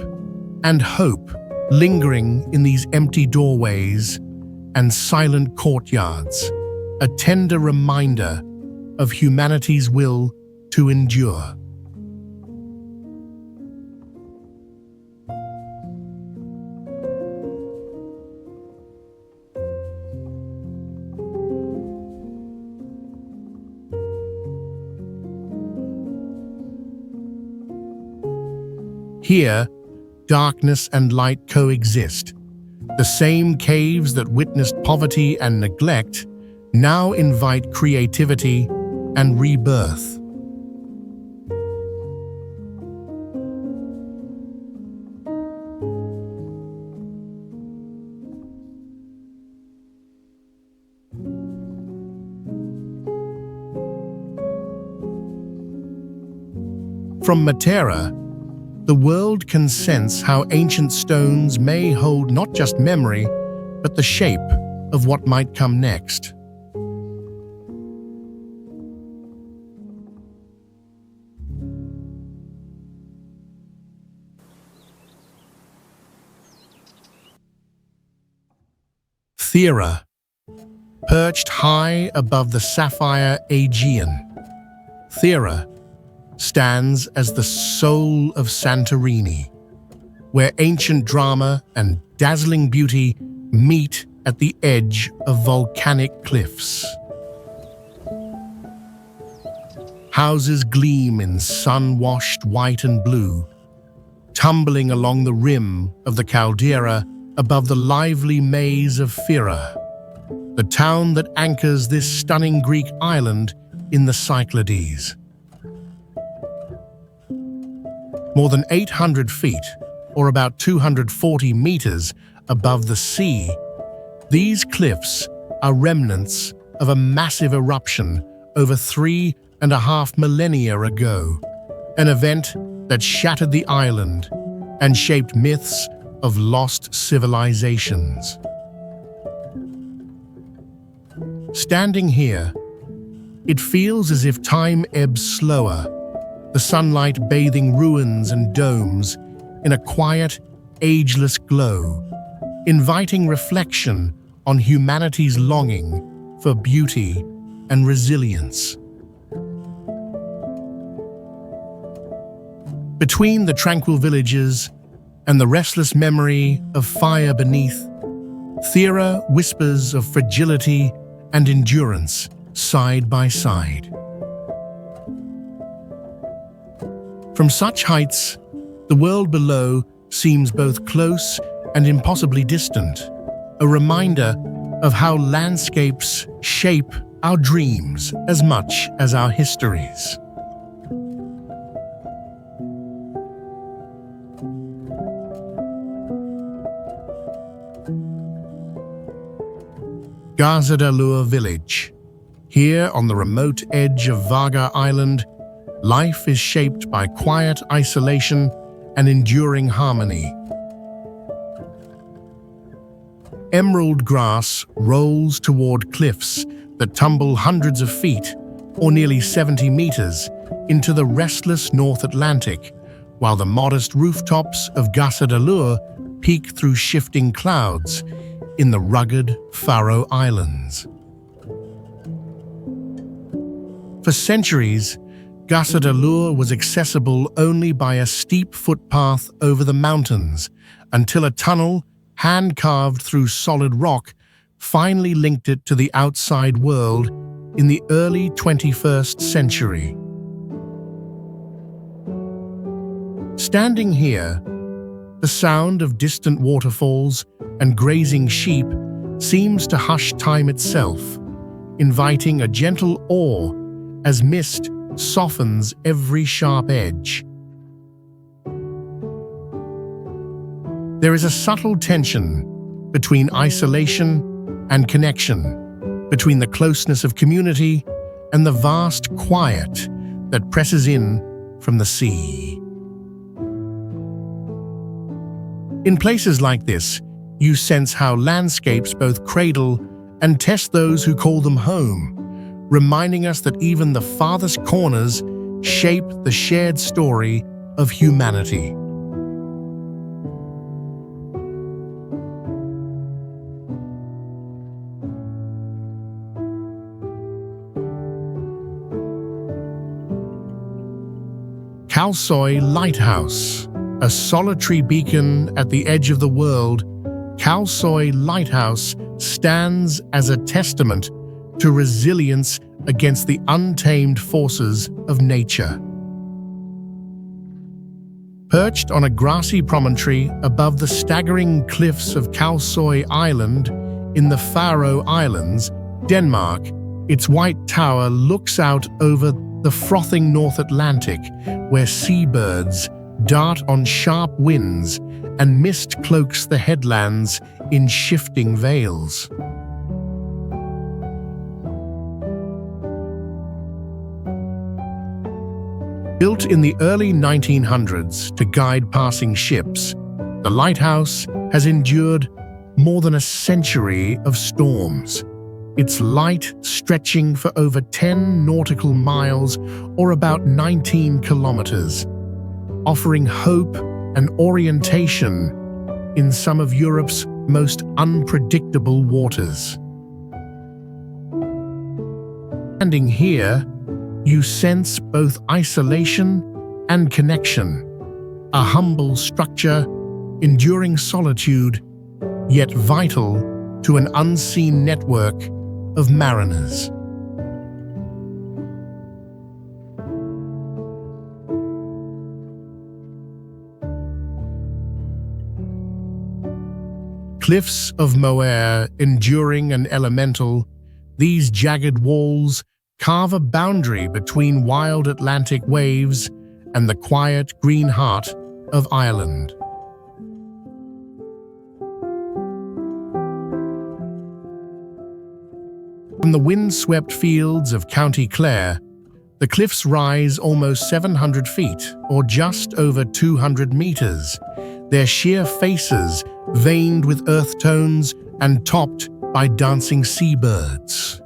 and hope lingering in these empty doorways and silent courtyards, a tender reminder of humanity's will to endure. Here, darkness and light coexist. The same caves that witnessed poverty and neglect now invite creativity and rebirth. From Matera, the world can sense how ancient stones may hold not just memory, but the shape of what might come next. Thera, perched high above the sapphire Aegean. Thera stands as the soul of Santorini, where ancient drama and dazzling beauty meet at the edge of volcanic cliffs. Houses gleam in sun-washed white and blue, tumbling along the rim of the caldera above the lively maze of Thera, the town that anchors this stunning Greek island in the Cyclades. More than 800 feet, or about 240 meters above the sea, these cliffs are remnants of a massive eruption over 3.5 millennia ago, an event that shattered the island and shaped myths of lost civilizations. Standing here, it feels as if time ebbs slower, the sunlight bathing ruins and domes in a quiet, ageless glow, inviting reflection on humanity's longing for beauty and resilience. Between the tranquil villages and the restless memory of fire beneath, Thera whispers of fragility and endurance side by side. From such heights, the world below seems both close and impossibly distant, a reminder of how landscapes shape our dreams as much as our histories. Gazadalur village. Here on the remote edge of Vaga Island, life is shaped by quiet isolation and enduring harmony. Emerald grass rolls toward cliffs that tumble hundreds of feet, or nearly 70 meters, into the restless North Atlantic, while the modest rooftops of Gazadalur peek through shifting clouds in the rugged Faroe Islands. For centuries, Gazadalur was accessible only by a steep footpath over the mountains, until a tunnel, hand-carved through solid rock, finally linked it to the outside world in the early 21st century. Standing here, the sound of distant waterfalls and grazing sheep seems to hush time itself, inviting a gentle awe as mist softens every sharp edge. There is a subtle tension between isolation and connection, between the closeness of community and the vast quiet that presses in from the sea. In places like this, you sense how landscapes both cradle and test those who call them home, reminding us that even the farthest corners shape the shared story of humanity. Kalsoy Lighthouse, a solitary beacon at the edge of the world, Kalsoy Lighthouse stands as a testament to resilience against the untamed forces of nature. Perched on a grassy promontory above the staggering cliffs of Kalsoy Island in the Faroe Islands, Denmark, its white tower looks out over the frothing North Atlantic, where seabirds dart on sharp winds and mist cloaks the headlands in shifting veils. Built in the early 1900s to guide passing ships, the lighthouse has endured more than a century of storms, its light stretching for over 10 nautical miles or about 19 kilometers, offering hope and orientation in some of Europe's most unpredictable waters. Standing here, you sense both isolation and connection, a humble structure, enduring solitude, yet vital to an unseen network of mariners. Cliffs of Moher, enduring and elemental, these jagged walls carve a boundary between wild Atlantic waves and the quiet green heart of Ireland. From the wind-swept fields of County Clare, the cliffs rise almost 700 feet, or just over 200 meters, their sheer faces veined with earth tones and topped by dancing seabirds.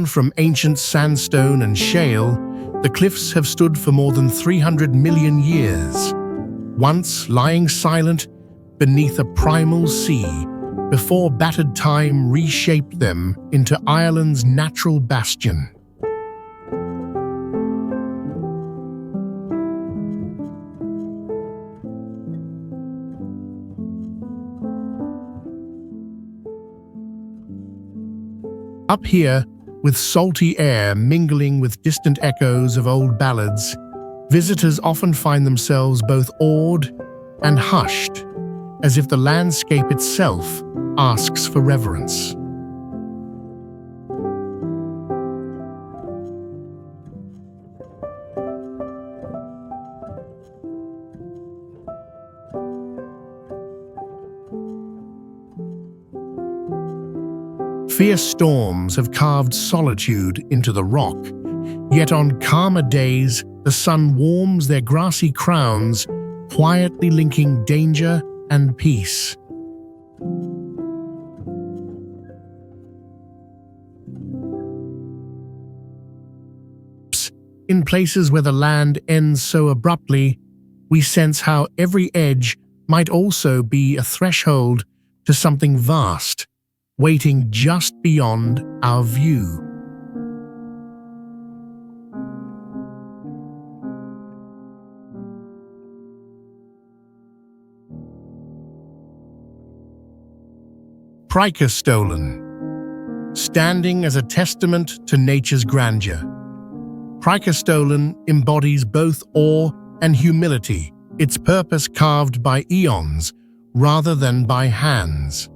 From ancient sandstone and shale, the cliffs have stood for more than 300 million years, once lying silent beneath a primal sea, before battered time reshaped them into Ireland's natural bastion. Up here, with salty air mingling with distant echoes of old ballads, visitors often find themselves both awed and hushed, as if the landscape itself asks for reverence. Fierce storms have carved solitude into the rock, yet on calmer days the sun warms their grassy crowns, quietly linking danger and peace. In places where the land ends so abruptly, we sense how every edge might also be a threshold to something vast, waiting just beyond our view. Perched, standing as a testament to nature's grandeur. Perched embodies both awe and humility, its purpose carved by eons rather than by hands.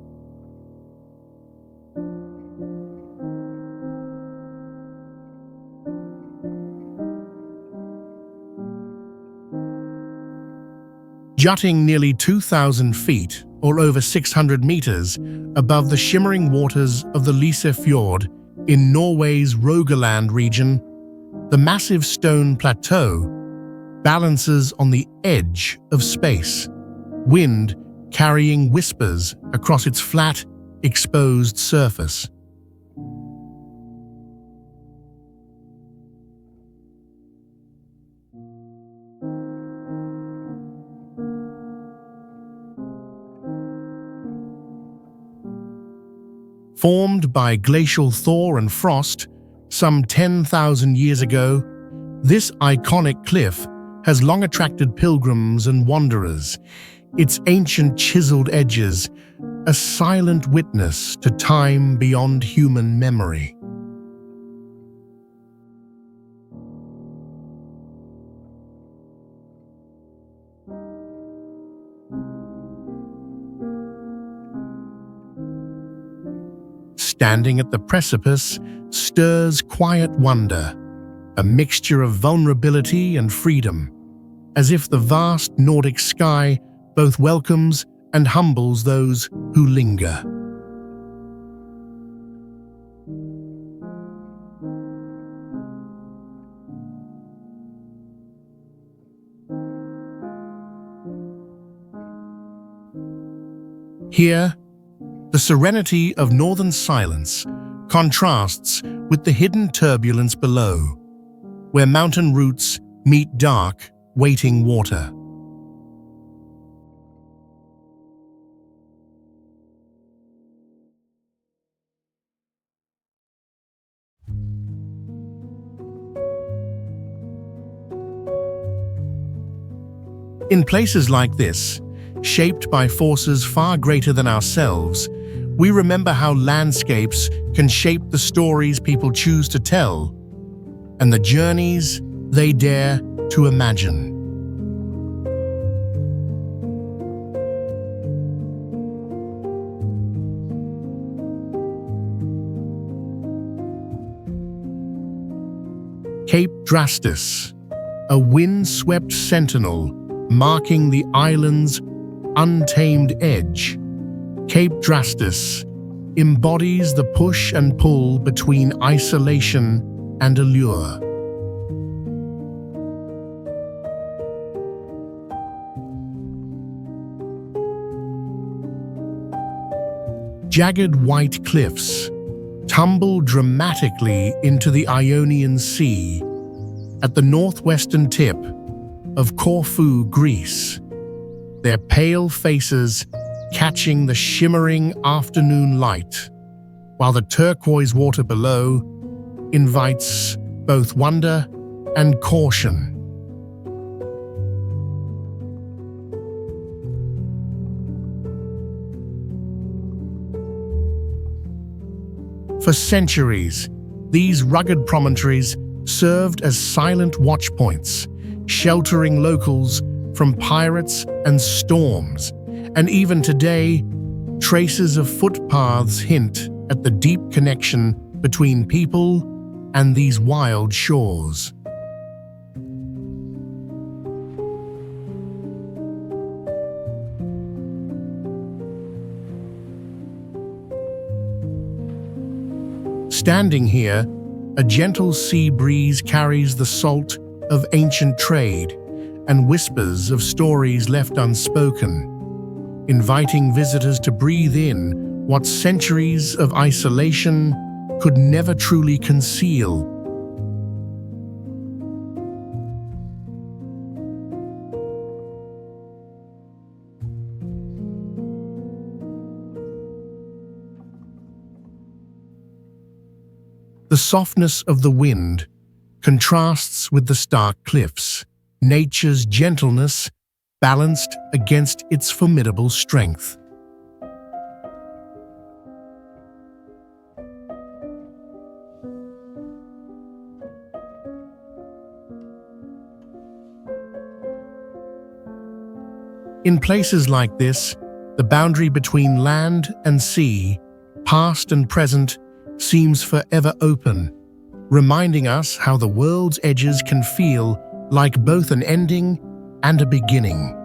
Jutting nearly 2,000 feet, or over 600 meters, above the shimmering waters of the Lyse Fjord in Norway's Rogaland region, the massive stone plateau balances on the edge of space, wind carrying whispers across its flat, exposed surface. Formed by glacial thaw and frost some 10,000 years ago, this iconic cliff has long attracted pilgrims and wanderers, its ancient chiseled edges a silent witness to time beyond human memory. Standing at the precipice stirs quiet wonder, a mixture of vulnerability and freedom, as if the vast Nordic sky both welcomes and humbles those who linger. Here, the serenity of northern silence contrasts with the hidden turbulence below, where mountain roots meet dark, waiting water. In places like this, shaped by forces far greater than ourselves, we remember how landscapes can shape the stories people choose to tell and the journeys they dare to imagine. Cape Drastis, a wind-swept sentinel marking the island's untamed edge. Cape Drastis embodies the push and pull between isolation and allure. Jagged white cliffs tumble dramatically into the Ionian Sea at the northwestern tip of Corfu, Greece, their pale faces catching the shimmering afternoon light, while the turquoise water below invites both wonder and caution. For centuries, these rugged promontories served as silent watchpoints, sheltering locals from pirates and storms. And even today, traces of footpaths hint at the deep connection between people and these wild shores. Standing here, a gentle sea breeze carries the salt of ancient trade and whispers of stories left unspoken, inviting visitors to breathe in what centuries of isolation could never truly conceal. The softness of the wind contrasts with the stark cliffs, nature's gentleness balanced against its formidable strength. In places like this, the boundary between land and sea, past and present, seems forever open, reminding us how the world's edges can feel like both an ending and a beginning.